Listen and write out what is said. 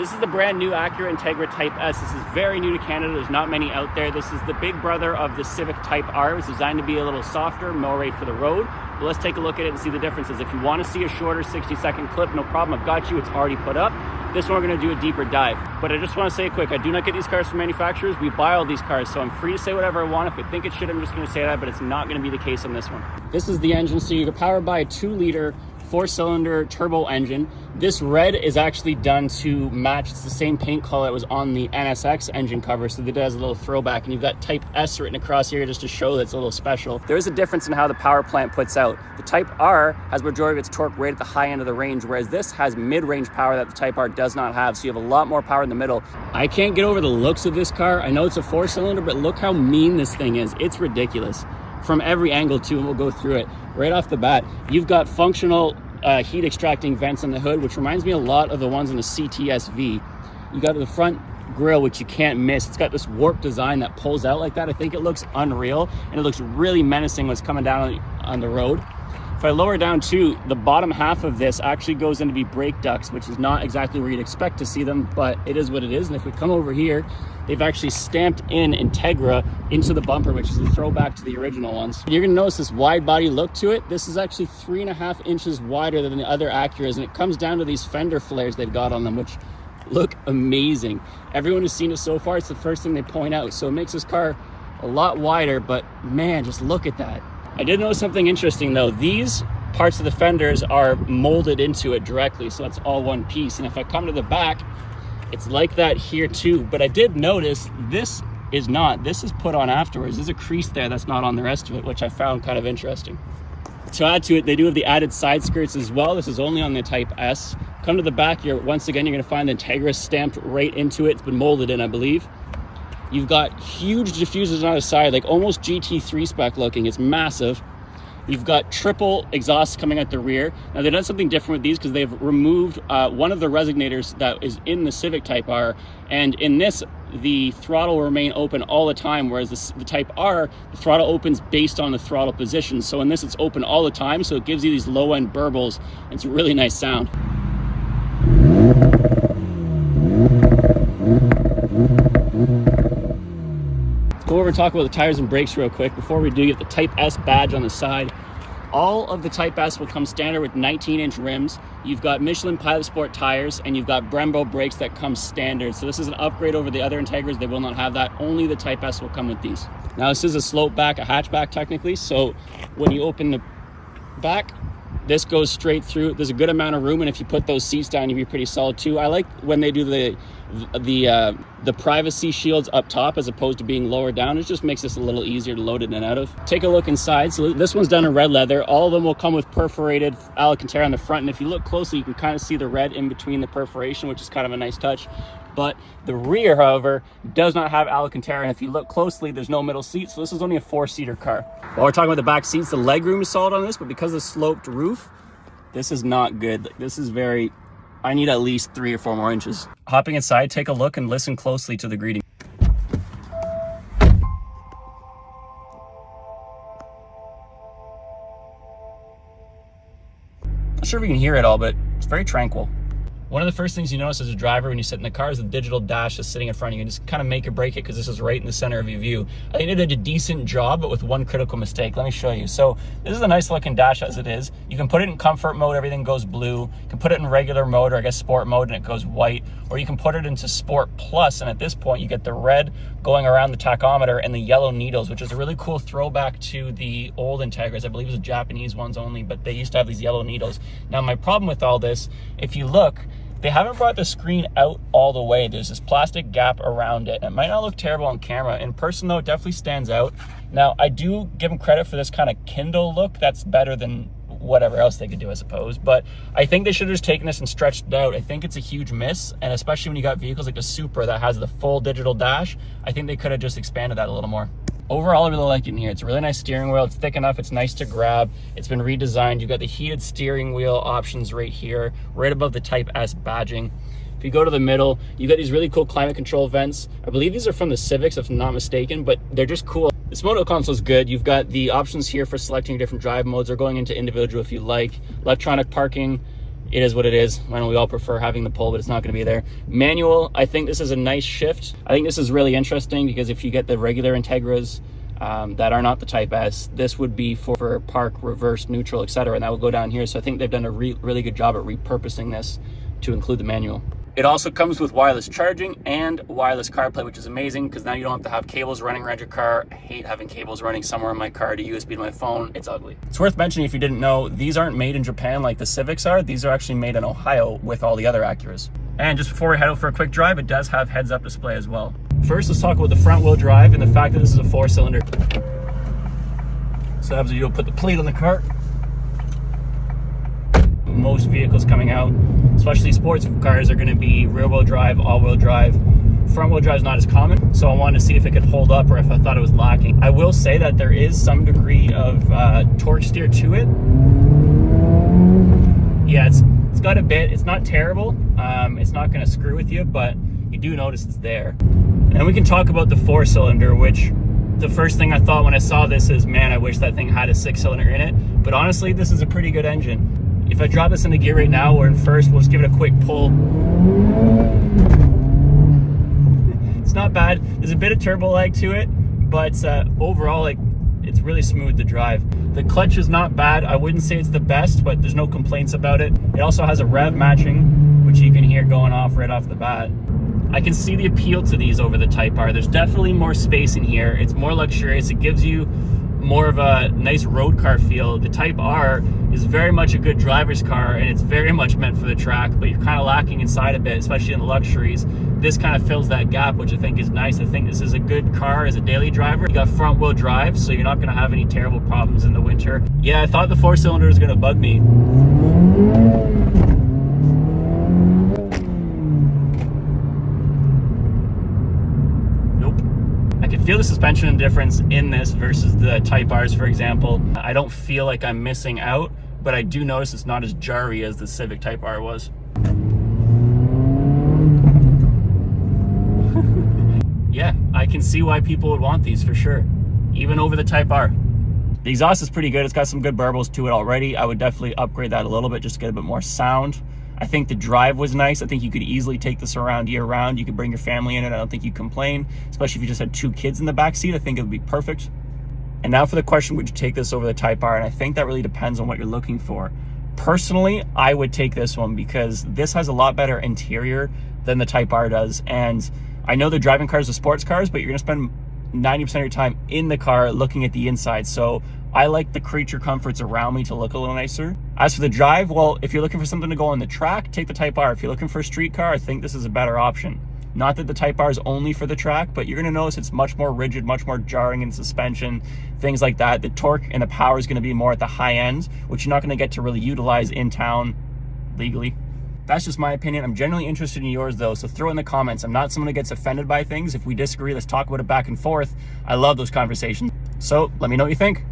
This is the brand new Acura Integra Type S. This is very new to Canada. There's not many out there. This is the big brother of the Civic Type R. It's designed to be a little softer, more right for the road. But let's take a look at it and see the differences. If you want to see a shorter 60-second clip, no problem. I've got you. It's already put up. This one we're going to do a deeper dive. But I just want to say quick, I do not get these cars from manufacturers. We buy all these cars, so I'm free to say whatever I want. If I think it should, I'm just going to say that, but it's not going to be the case on this one. This is the engine. So you're powered by a 2-liter 4-cylinder turbo engine. This red is actually done to match, it's the same paint color that was on the NSX engine cover, so that has a little throwback, and you've got Type S written across here just to show that it's a little special. There is a difference in how the power plant puts out. The Type R has majority of its torque right at the high end of the range, whereas this has mid-range power that the Type R does not have, so you have a lot more power in the middle. I can't get over the looks of this car. I know it's a 4-cylinder, but look how mean this thing is. It's ridiculous. From every angle too, and we'll go through it. Right off the bat, you've got functional heat extracting vents on the hood, which reminds me a lot of the ones in the CTS-V. You got the front grille, which you can't miss. It's got this warped design that pulls out like that. I think it looks unreal, and it looks really menacing when it's coming down on the road. If I lower down too, the bottom half of this actually goes into be brake ducts, which is not exactly where you'd expect to see them, but it is what it is. And if we come over here, they've actually stamped in Integra into the bumper, which is a throwback to the original ones. You're gonna notice this wide body look to it. This is actually 3.5 inches wider than the other Acuras, and it comes down to these fender flares they've got on them, which look amazing. Everyone who's seen it so far, it's the first thing they point out. So it makes this car a lot wider, but man, just look at that. I did notice something interesting though. These parts of the fenders are molded into it directly, so it's all one piece. And if I come to the back, it's like that here too. But I did notice this is not. This is put on afterwards. There's a crease there that's not on the rest of it, which I found kind of interesting. To add to it, they do have the added side skirts as well. This is only on the Type S. Come to the back here, once again, you're gonna find the Integra stamped right into it. It's been molded in, I believe. You've got huge diffusers on the side, like almost GT3 spec looking. It's massive. You've got triple exhausts coming out the rear. Now they've done something different with these because they've removed one of the resonators that is in the Civic Type R. And in this, the throttle will remain open all the time, whereas the Type R, the throttle opens based on the throttle position. So in this, it's open all the time, so it gives you these low-end burbles. It's a really nice sound. Go over and talk about the tires and brakes real quick. Before we do, you have the Type S badge on the side. All of the Type S will come standard with 19-inch rims. You've got Michelin Pilot Sport tires, and you've got Brembo brakes that come standard. So this is an upgrade over the other Integras. They will not have that. Only the Type S will come with these. Now this is a slope back, a hatchback technically. So when you open the back, this goes straight through. There's a good amount of room, and if you put those seats down, you'd be pretty solid too. I like when they do the privacy shields up top as opposed to being lower down. It just makes this a little easier to load in and out of. Take a look inside. So this one's done in red leather. All of them will come with perforated Alcantara on the front, and if you look closely, you can kind of see the red in between the perforation, which is kind of a nice touch. But the rear, however, does not have Alcantara, and if you look closely, there's no middle seat, so this is only a 4-seater car. While we're talking about the back seats, the legroom is solid on this, but because of the sloped roof, this is not good. This is very, I need at least 3 or 4 more inches. Hopping inside, take a look and listen closely to the greeting. Not sure if you can hear it all, but it's very tranquil. One of the first things you notice as a driver when you sit in the car is the digital dash that's sitting in front of you, and just kind of make or break it because this is right in the center of your view. I think they did a decent job, but with one critical mistake. Let me show you. So this is a nice looking dash as it is. You can put it in comfort mode, everything goes blue. You can put it in regular mode, or I guess sport mode, and it goes white. Or you can put it into Sport Plus, and at this point you get the red going around the tachometer and the yellow needles, which is a really cool throwback to the old Integras. I believe it was the Japanese ones only, but they used to have these yellow needles. Now my problem with all this, if you look, they haven't brought the screen out all the way. There's this plastic gap around it. It might not look terrible on camera. In person though, it definitely stands out. Now, I do give them credit for this kind of Kindle look. That's better than whatever else they could do, I suppose. But I think they should have just taken this and stretched it out. I think it's a huge miss. And especially when you got vehicles like the Supra that has the full digital dash, I think they could have just expanded that a little more. Overall, I really like it in here. It's a really nice steering wheel. It's thick enough. It's nice to grab. It's been redesigned. You've got the heated steering wheel options right here, right above the Type S badging. If you go to the middle, you've got these really cool climate control vents. I believe these are from the Civics, if I'm not mistaken, but they're just cool. This moto console is good. You've got the options here for selecting different drive modes or going into individual if you like. Electronic parking it is what it is. I know we all prefer having the pull, but it's not going to be there. Manual, I think this is a nice shift. I think this is really interesting because if you get the regular Integras that are not the Type S, this would be for park, reverse, neutral, etc., and that would go down here. So I think they've done a really good job at repurposing this to include the manual. It also comes with wireless charging and wireless CarPlay, which is amazing because now you don't have to have cables running around your car. I hate having cables running somewhere in my car to USB to my phone. It's ugly. It's worth mentioning, if you didn't know, these aren't made in Japan like the Civics are. These are actually made in Ohio with all the other Acuras. And just before we head out for a quick drive, it does have heads-up display as well. First, let's talk about the front-wheel drive and the fact that this is a 4-cylinder. So you'll put the plate on the car. Most vehicles coming out, especially sports cars, are going to be rear-wheel drive, all-wheel drive. Front-wheel drive is not as common, so I wanted to see if it could hold up or if I thought it was lacking. I will say that there is some degree of torque steer to it. Yeah, it's got a bit. It's not terrible. It's not going to screw with you, but you do notice it's there. And we can talk about the 4-cylinder, which the first thing I thought when I saw this is, man, I wish that thing had a 6-cylinder in it. But honestly, this is a pretty good engine. If I drop this into gear right now, we're in first, we'll just give it a quick pull. It's not bad. There's a bit of turbo lag to it, but overall, it's really smooth to drive. The clutch is not bad. I wouldn't say it's the best, but there's no complaints about it. It also has a rev matching, which you can hear going off right off the bat. I can see the appeal to these over the Type R. There's definitely more space in here. It's more luxurious. It gives you more of a nice road car feel. The Type R is very much a good driver's car, and it's very much meant for the track, but you're kind of lacking inside a bit, especially in the luxuries. This kind of fills that gap, which I think is nice. I think this is a good car as a daily driver. You got front wheel drive, so you're not going to have any terrible problems in the winter. Yeah, I thought the 4-cylinder was going to bug me. Feel the suspension difference in this versus the Type Rs, for example. I don't feel like I'm missing out, but I do notice it's not as jarry as the Civic Type R was. Yeah, I can see why people would want these for sure, even over the Type R. The exhaust is pretty good. It's got some good burbles to it already. I would definitely upgrade that a little bit just to get a bit more sound. I think the drive was nice. I think you could easily take this around year round. You could bring your family in it. I don't think you'd complain, especially if you just had 2 kids in the back seat. I think it would be perfect. And now for the question, would you take this over the Type R? And I think that really depends on what you're looking for. Personally, I would take this one because this has a lot better interior than the Type R does. And I know they're driving cars are sports cars, but you're going to spend 90% of your time in the car looking at the inside. So I like the creature comforts around me to look a little nicer. As for the drive, well, if you're looking for something to go on the track, take the Type R. If you're looking for a street car, I think this is a better option. Not that the Type R is only for the track, but you're going to notice it's much more rigid, much more jarring in suspension, things like that. The torque and the power is going to be more at the high end, which you're not going to get to really utilize in town legally. That's just my opinion. I'm genuinely interested in yours though, so throw it in the comments. I'm not someone who gets offended by things. If we disagree, let's talk about it back and forth. I love those conversations. So let me know what you think.